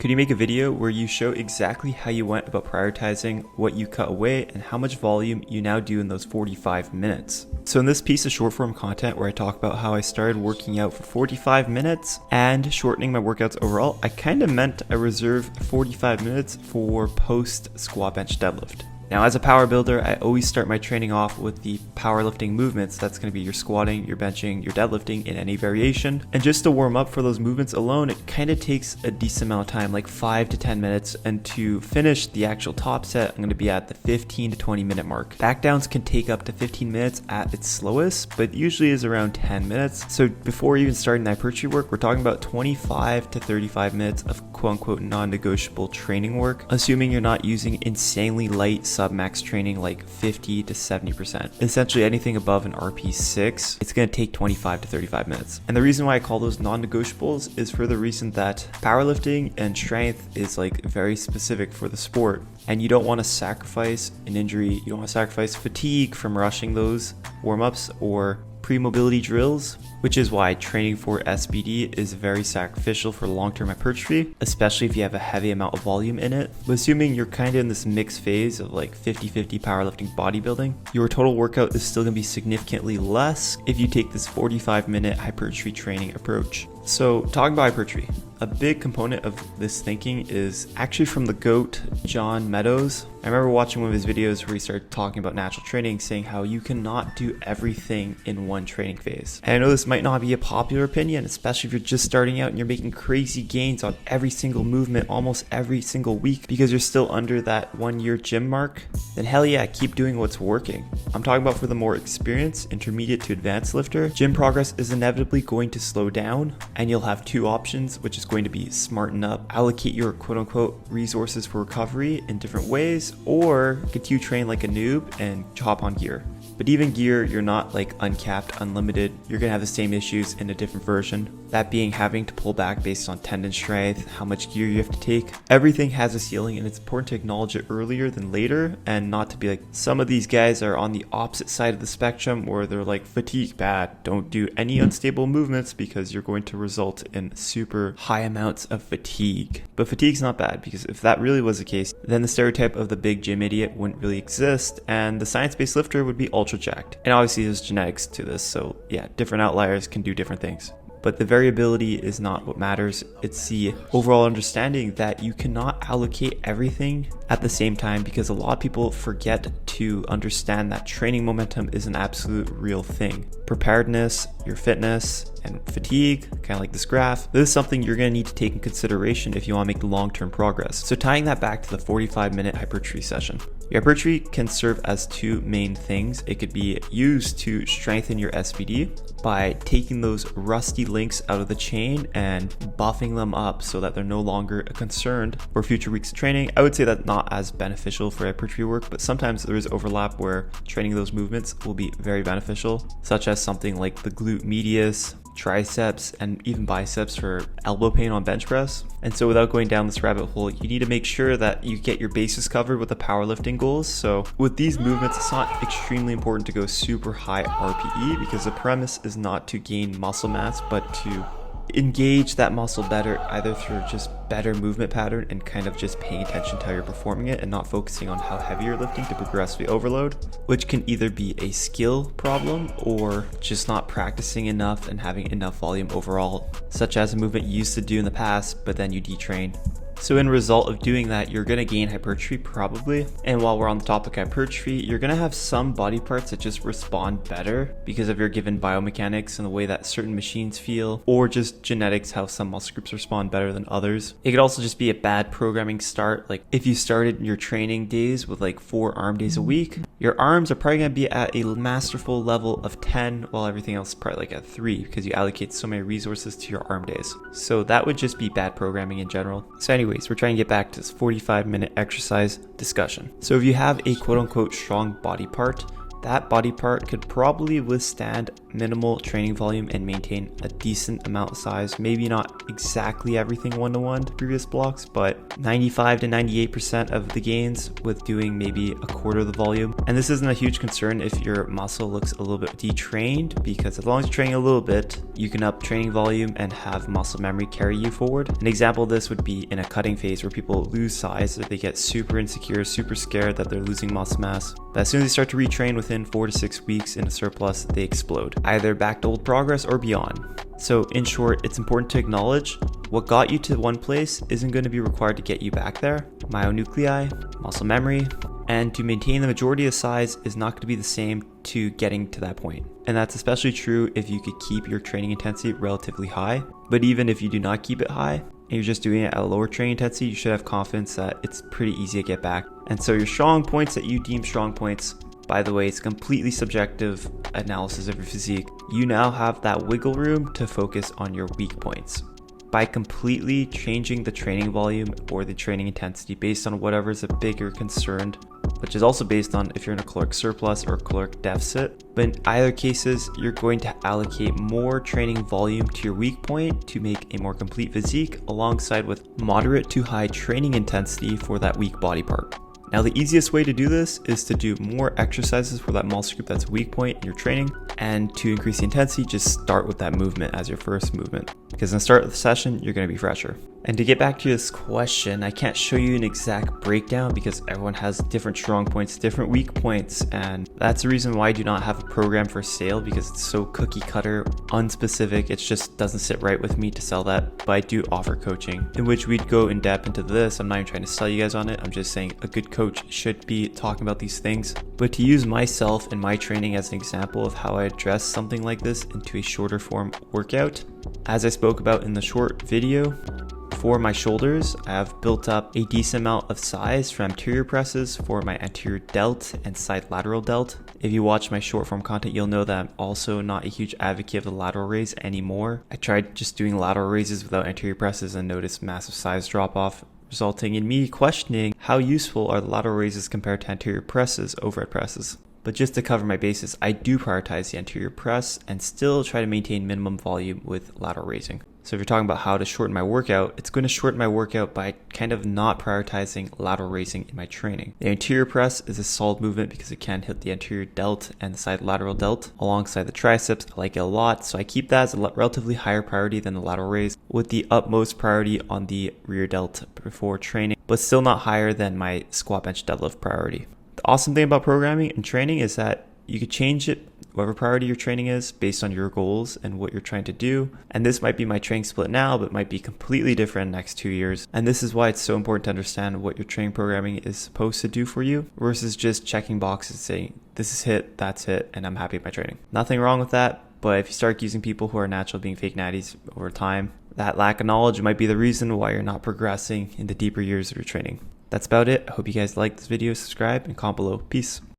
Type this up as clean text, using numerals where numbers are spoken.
Could you make a video where you show exactly how you went about prioritizing what you cut away and how much volume you now do in those 45 minutes? So in this piece of short form content where I talk about how I started working out for 45 minutes and shortening my workouts overall, I kind of meant I reserve 45 minutes for post squat bench deadlift. Now, as a power builder, I always start my training off with the powerlifting movements. That's going to be your squatting, your benching, your deadlifting in any variation. And just to warm up for those movements alone, it kind of takes a decent amount of time, like 5 to 10 minutes. And to finish the actual top set, I'm going to be at the 15 to 20 minute mark. Backdowns can take up to 15 minutes at its slowest, but usually is around 10 minutes. So before even starting the hypertrophy work, we're talking about 25 to 35 minutes of quote unquote non-negotiable training work, assuming you're not using insanely light sub-max training like 50 to 70%. Essentially anything above an RP6, it's going to take 25 to 35 minutes. And the reason why I call those non-negotiables is for the reason that powerlifting and strength is like very specific for the sport. And you don't want to sacrifice an injury, you don't want to sacrifice fatigue from rushing those warm-ups or pre-mobility drills, which is why training for SBD is very sacrificial for long-term hypertrophy, especially if you have a heavy amount of volume in it. But assuming you're kind of in this mixed phase of like 50-50 powerlifting bodybuilding, your total workout is still going to be significantly less if you take this 45-minute hypertrophy training approach. So talking about hypertrophy, a big component of this thinking is actually from the GOAT, John Meadows. I remember watching one of his videos where he started talking about natural training, saying how you cannot do everything in one training phase. And I know this might not be a popular opinion, especially if you're just starting out and you're making crazy gains on every single movement almost every single week because you're still under that 1-year gym mark. Then hell yeah, keep doing what's working. I'm talking about for the more experienced, intermediate to advanced lifter, gym progress is inevitably going to slow down, and you'll have two options, which is going to be smarten up, allocate your quote unquote resources for recovery in different ways, or continue to train like a noob and hop on gear. But even gear, you're not like uncapped, unlimited. You're gonna have the same issues in a different version. That being having to pull back based on tendon strength, how much gear you have to take. Everything has a ceiling, and it's important to acknowledge it earlier than later and not to be like, some of these guys are on the opposite side of the spectrum where they're like, fatigue bad, don't do any unstable movements because you're going to result in super high amounts of fatigue. But fatigue's not bad, because if that really was the case, then the stereotype of the big gym idiot wouldn't really exist and the science-based lifter would be ultra jacked. And obviously there's genetics to this, so yeah, different outliers can do different things. But the variability is not what matters. It's the overall understanding that you cannot allocate everything at the same time, because a lot of people forget to understand that training momentum is an absolute real thing. Preparedness, your fitness, and fatigue, kind of like this graph, this is something you're going to need to take in consideration if you want to make long-term progress. So tying that back to the 45-minute hypertrophy session. Your hypertrophy can serve as two main things. It could be used to strengthen your SBD by taking those rusty links out of the chain and buffing them up so that they're no longer a concern for future weeks of training. I would say that's not as beneficial for hypertrophy work, but sometimes there is overlap where training those movements will be very beneficial, such as something like the glute medius, triceps, and even biceps for elbow pain on bench press. And so without going down this rabbit hole, you need to make sure that you get your bases covered with the powerlifting goals. So with these movements, it's not extremely important to go super high RPE, because the premise is not to gain muscle mass, but to engage that muscle better, either through just better movement pattern and kind of just paying attention to how you're performing it and not focusing on how heavy you're lifting to progressively overload, which can either be a skill problem or just not practicing enough and having enough volume overall, such as a movement you used to do in the past but then you detrain. So in result of doing that, you're going to gain hypertrophy probably. And while we're on the topic of hypertrophy, you're going to have some body parts that just respond better because of your given biomechanics and the way that certain machines feel, or just genetics, how some muscle groups respond better than others. It could also just be a bad programming start. Like if you started your training days with like 4 arm days a week, your arms are probably going to be at a masterful level of 10, while everything else is probably like at 3 because you allocate so many resources to your arm days. So that would just be bad programming in general. So anyways, we're trying to get back to this 45-minute exercise discussion. So if you have a quote-unquote strong body part, that body part could probably withstand minimal training volume and maintain a decent amount of size. Maybe not exactly everything one-to-one to previous blocks, but 95 to 98% of the gains with doing maybe a quarter of the volume. And this isn't a huge concern if your muscle looks a little bit detrained, because as long as you're training a little bit, you can up training volume and have muscle memory carry you forward. An example of this would be in a cutting phase where people lose size, they get super insecure, super scared that they're losing muscle mass. But as soon as they start to retrain within 4 to 6 weeks in a surplus, they explode, either back to old progress or beyond. So in short, it's important to acknowledge what got you to one place isn't going to be required to get you back there. Myonuclei, muscle memory, and to maintain the majority of size is not going to be the same to getting to that point. And that's especially true if you could keep your training intensity relatively high. But even if you do not keep it high, and you're just doing it at a lower training intensity, you should have confidence that it's pretty easy to get back. And so your strong points that you deem strong points, by the way, it's completely subjective analysis of your physique. You now have that wiggle room to focus on your weak points. By completely changing the training volume or the training intensity based on whatever is a bigger concern, which is also based on if you're in a caloric surplus or caloric deficit. But in either cases, you're going to allocate more training volume to your weak point to make a more complete physique, alongside with moderate to high training intensity for that weak body part. Now, the easiest way to do this is to do more exercises for that muscle group that's a weak point in your training, and to increase the intensity, just start with that movement as your first movement, because in the start of the session, you're going to be fresher. And to get back to this question, I can't show you an exact breakdown because everyone has different strong points, different weak points, and that's the reason why I do not have a program for sale, because it's so cookie cutter, unspecific. It just doesn't sit right with me to sell that. But I do offer coaching in which we'd go in depth into this. I'm not even trying to sell you guys on it. I'm just saying a good coach should be talking about these things. But to use myself and my training as an example of how I address something like this into a shorter form workout, as I spoke about in the short video, for my shoulders, I have built up a decent amount of size from anterior presses for my anterior delt and side lateral delt. If you watch my short form content, you'll know that I'm also not a huge advocate of the lateral raise anymore. I tried just doing lateral raises without anterior presses and noticed massive size drop off, resulting in me questioning how useful are the lateral raises compared to anterior presses, overhead presses. But just to cover my bases, I do prioritize the anterior press and still try to maintain minimum volume with lateral raising. So if you're talking about how to shorten my workout, it's going to shorten my workout by kind of not prioritizing lateral raising in my training. The anterior press is a solid movement because it can hit the anterior delt and the side lateral delt alongside the triceps. I like it a lot, so I keep that as a relatively higher priority than the lateral raise, with the utmost priority on the rear delt before training, but still not higher than my squat, bench, deadlift priority. The awesome thing about programming and training is that you could change it, whatever priority your training is, based on your goals and what you're trying to do. And this might be my training split now, but might be completely different in the next 2 years. And this is why it's so important to understand what your training programming is supposed to do for you, versus just checking boxes saying, this is hit, that's hit, and I'm happy with my training. Nothing wrong with that, but if you start using people who are natural being fake natties over time, that lack of knowledge might be the reason why you're not progressing in the deeper years of your training. That's about it. I hope you guys liked this video. Subscribe and comment below. Peace.